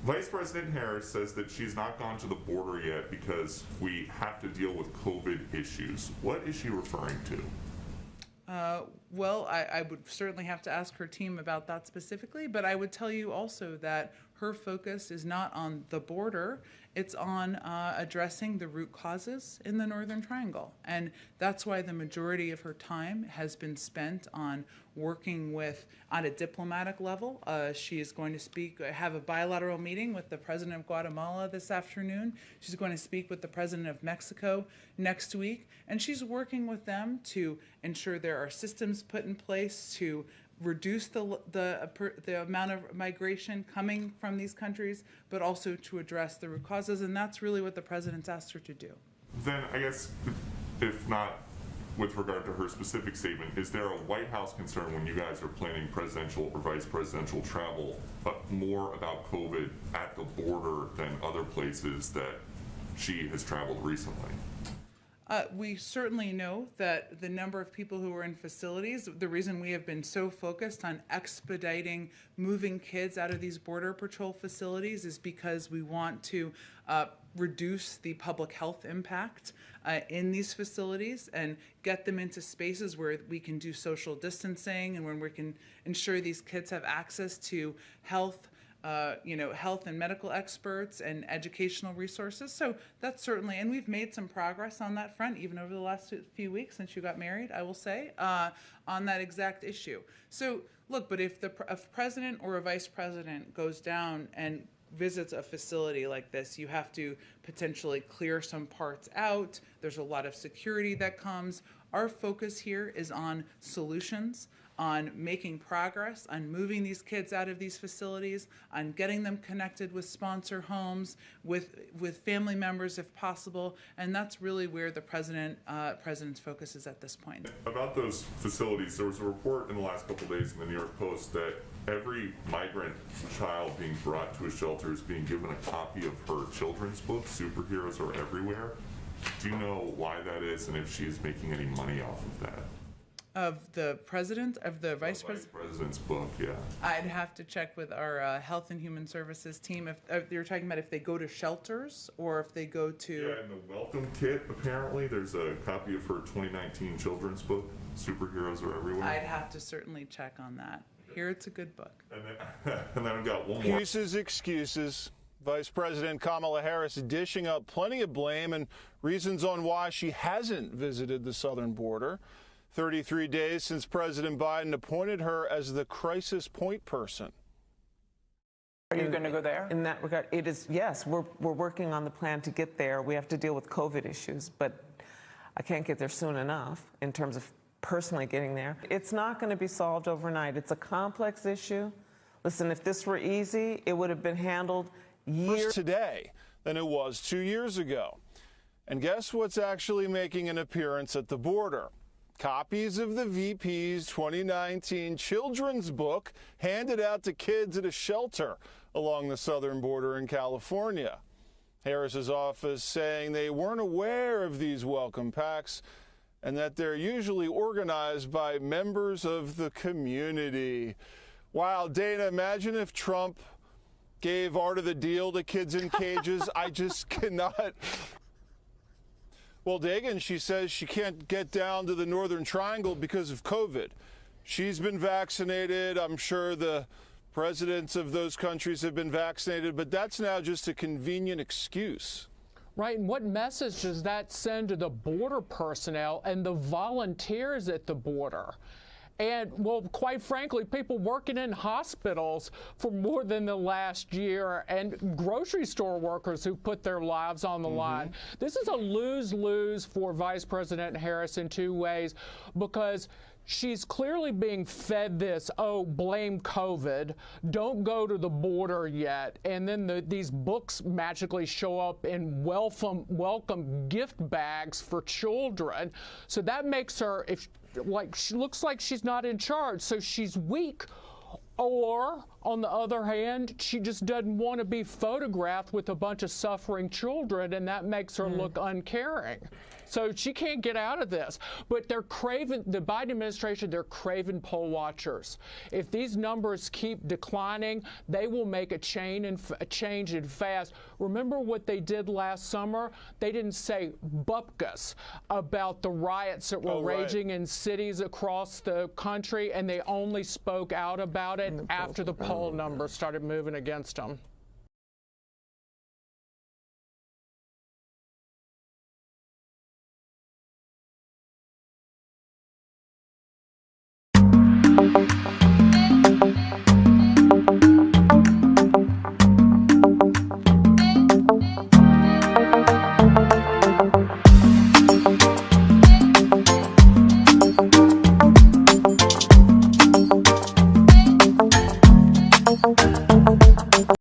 Vice President Harris says that she's not gone to the border yet because we have to deal with COVID issues. What is she referring to? Well, I would certainly have to ask her team about that specifically, but I would tell you also that her focus is not on the border, it's on addressing the root causes in the Northern Triangle. And that's why the majority of her time has been spent on working with, on a diplomatic level. She is going to have a bilateral meeting with the President of Guatemala this afternoon. She's going to speak with the President of Mexico next week. And she's working with them to ensure there are systems put in place to reduce the amount of migration coming from these countries, but also to address the root causes, and that's really what the president's asked her to do. Then I guess, if not with regard to her specific statement, is there a White House concern when you guys are planning presidential or vice presidential travel, but more about COVID at the border than other places that she has traveled recently? We certainly know that the number of people who are in facilities, the reason we have been so focused on expediting moving kids out of these Border Patrol facilities is because we want to reduce the public health impact in these facilities and get them into spaces where we can do social distancing and when we can ensure these kids have access to health and medical experts and educational resources. So that's certainly, and we've made some progress on that front, even over the last few weeks since you got married, I will say, on that exact issue. So look, but if a president or a vice president goes down and visits a facility like this, you have to potentially clear some parts out. There's a lot of security that comes. Our focus here is on solutions, on making progress, on moving these kids out of these facilities, on getting them connected with sponsor homes, with family members if possible, and that's really where the president's focus is at this point. About those facilities, there was a report in the last couple of days in the New York Post that every migrant child being brought to a shelter is being given a copy of her children's book, Superheroes Are Everywhere. Do you know why that is and if she is making any money off of that? Of the president, of the vice president? Vice president's book, yeah. I'd have to check with our Health and Human Services team if you're talking about if they go to shelters or if they go to... Yeah, in the welcome kit, apparently, there's a copy of her 2019 children's book, Superheroes Are Everywhere. I'd have to certainly check on that. Here, it's a good book. And then I've got one more. Excuses. Vice President Kamala Harris dishing up plenty of blame and reasons on why she hasn't visited the southern border. 33 days since President Biden appointed her as the crisis point person. Are you going to go there? In that regard, it is, yes, we're working on the plan to get there. We have to deal with COVID issues, but I can't get there soon enough in terms of personally getting there. It's not going to be solved overnight. It's a complex issue. Listen, if this were easy, it would have been handled years today than it was 2 years ago. And guess what's actually making an appearance at the border? Copies of the VP's 2019 children's book handed out to kids at a shelter along the southern border in California. Harris's office saying they weren't aware of these welcome packs and that they're usually organized by members of the community. Wow, Dana, imagine if Trump gave Art of the Deal to kids in cages. I just cannot. Well, Dagan, she says she can't get down to the Northern Triangle because of COVID. She's been vaccinated. I'm sure the presidents of those countries have been vaccinated, but that's now just a convenient excuse. Right, and what message does that send to the border personnel and the volunteers at the border? And, well, quite frankly, people working in hospitals for more than the last year and grocery store workers who put their lives on the line. This is a lose-lose for Vice President Harris in two ways, because she's clearly being fed this, oh, blame COVID, don't go to the border yet, and then these books magically show up in welcome gift bags for children. So that makes her, she looks like she's not in charge, so she's weak Or, on the other hand, she just doesn't want to be photographed with a bunch of suffering children, and that makes her look uncaring. So she can't get out of this. But they're craving, the Biden administration, they're craving poll watchers. If these numbers keep declining, they will make a change and fast. Remember what they did last summer? They didn't say bupkis about the riots that were raging in cities across the country, and they only spoke out about it after the poll numbers started moving against them.